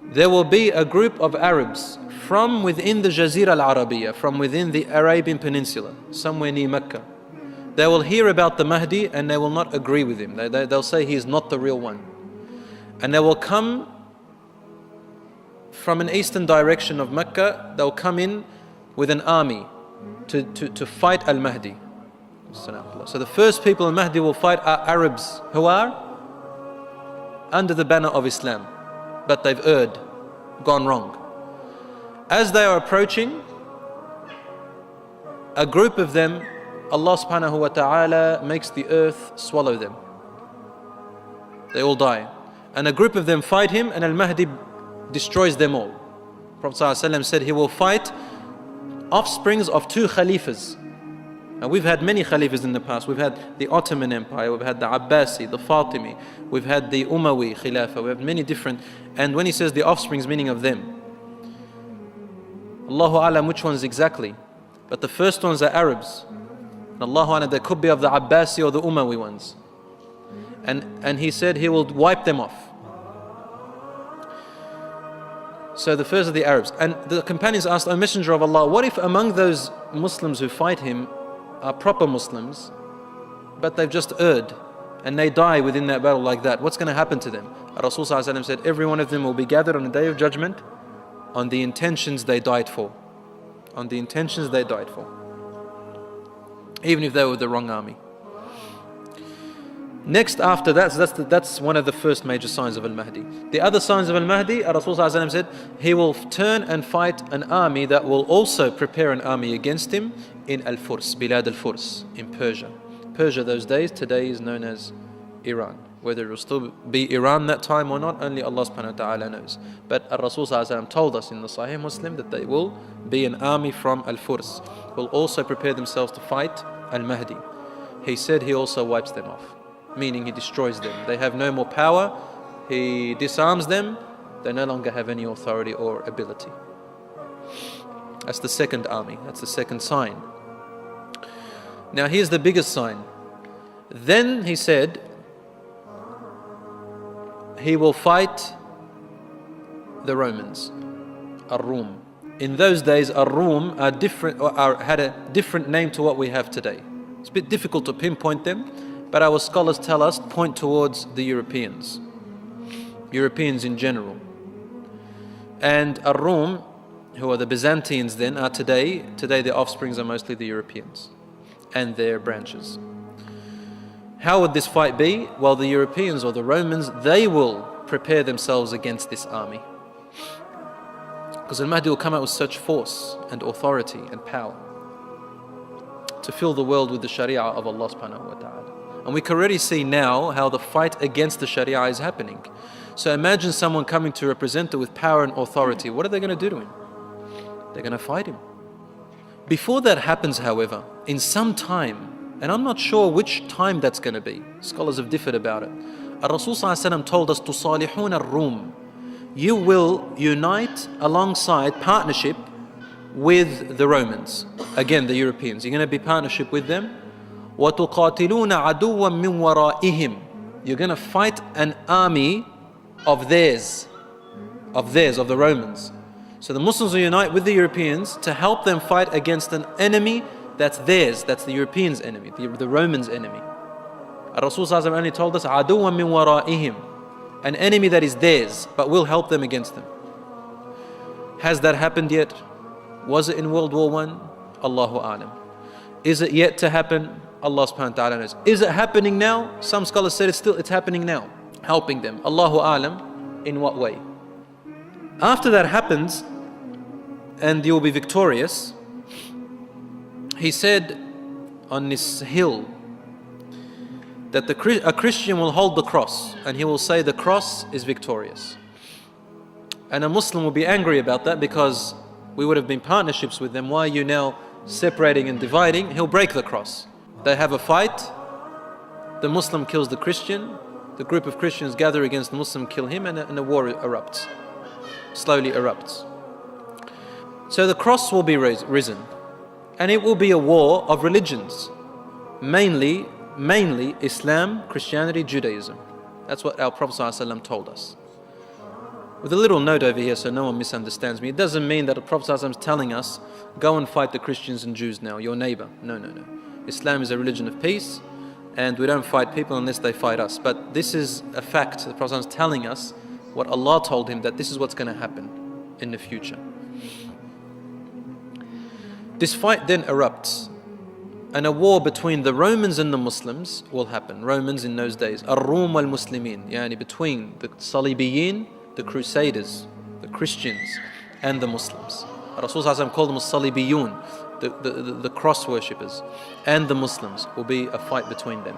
there will be a group of Arabs from within the Jazira al-Arabiya, from within the Arabian Peninsula, somewhere near Mecca. They will hear about the Mahdi and they will not agree with him. They'll say he is not the real one. And they will come from an eastern direction of Mecca. They'll come in with an army to fight al-Mahdi. So the first people al-Mahdi will fight are Arabs who are under the banner of Islam, but they've erred, gone wrong. As they are approaching, a group of them, Allah subhanahu wa ta'ala makes the earth swallow them. They all die. And a group of them fight him, and al-Mahdi destroys them all. Prophet ﷺ said he will fight offsprings of 2 Khalifas. Now we've had many Khalifas in the past. We've had the Ottoman Empire, we've had the Abbasi, the Fatimi, we've had the Umayyad Khilafah, we have many different. And when he says the offsprings, meaning of them, Allahu Alam which ones exactly, but the first ones are Arabs. And Allahu Alam, they could be of the Abbasi or the Umayyad ones. And he said he will wipe them off. So the first are the Arabs. And the companions asked, O Messenger of Allah, what if among those Muslims who fight him are proper Muslims, but they've just erred and they die within that battle like that? What's going to happen to them? Rasul ﷺ said, every one of them will be gathered on the Day of Judgment on the intentions they died for. On the intentions they died for. Even if they were the wrong army. Next after that, so that's one of the first major signs of al-Mahdi. The other signs of al-Mahdi, Rasul ﷺ said, he will turn and fight an army that will also prepare an army against him in Al-Furs, Bilad Al-Furs, in Persia. Persia those days, today is known as Iran. Whether it will still be Iran that time or not, only Allah subhanahu wa ta'ala knows. But Rasul ﷺ told us in the Sahih Muslim that they will be an army from Al-Furs, will also prepare themselves to fight al-Mahdi. He said he also wipes them off, meaning he destroys them. They have no more power, he disarms them, they no longer have any authority or ability. That's the second army, that's the second sign. Now here's the biggest sign. Then he said, he will fight the Romans, Ar-Rum. In those days, Ar-Rum had a different name to what we have today. It's a bit difficult to pinpoint them, but our scholars tell us, point towards the Europeans in general. And Ar-Rum, who are the Byzantines then, are today their offsprings are mostly the Europeans and their branches. How would this fight be? Well, the Europeans or the Romans, they will prepare themselves against this army. Because al-Mahdi will come out with such force and authority and power to fill the world with the Sharia of Allah subhanahu wa ta'ala. And we can already see now how the fight against the Sharia is happening. So imagine someone coming to represent it with power and authority. What are they going to do to him? They're going to fight him. Before that happens, however, in some time, and I'm not sure which time that's going to be, scholars have differed about it. Rasul ﷺ told us, تُصَالِحُونَ الرُّومِ, you will unite alongside, partnership with the Romans. Again, the Europeans. You're going to be partnership with them. وَتُقَاتِلُونَ عَدُوًّا مِّن وَرَائِهِمْ, you're going to fight an army of theirs, of the Romans. So the Muslims will unite with the Europeans to help them fight against an enemy that's theirs, that's the Europeans' enemy, the Romans' enemy. Rasul ﷺ only told us, عَدُوًّا مِّن وَرَائِهِمْ, an enemy that is theirs, but we'll help them against them. Has that happened yet? Was it in World War I? Allahu A'lam. Is it yet to happen? Allah subhanahu wa ta'ala knows. Is it happening now? Some scholars said it's happening now, helping them. Allahu A'lam, in what way? After that happens, and you will be victorious, he said on this hill that a Christian will hold the cross and he will say the cross is victorious. And a Muslim will be angry about that because we would have been partnerships with them. Why are you now separating and dividing? He'll break the cross. They have a fight. The Muslim kills the Christian. The group of Christians gather against the Muslim, kill him, and a war erupts. Slowly erupts. So the cross will be risen. And it will be a war of religions, mainly Islam, Christianity, Judaism. That's what our Prophet ﷺ told us. With a little note over here so no one misunderstands me, it doesn't mean that the Prophet ﷺ is telling us, go and fight the Christians and Jews now, your neighbor. No, no, no. Islam is a religion of peace, and we don't fight people unless they fight us. But this is a fact. The Prophet ﷺ is telling us what Allah told him, that this is what's going to happen in the future. This fight then erupts, and a war between the Romans and the Muslims will happen. Romans in those days, Ar-Rum wal-Muslimin, yani between the Salibiyin, the Crusaders, the Christians, and the Muslims. Rasul called them Salibiyun, the cross worshippers, and the Muslims. Will be a fight between them.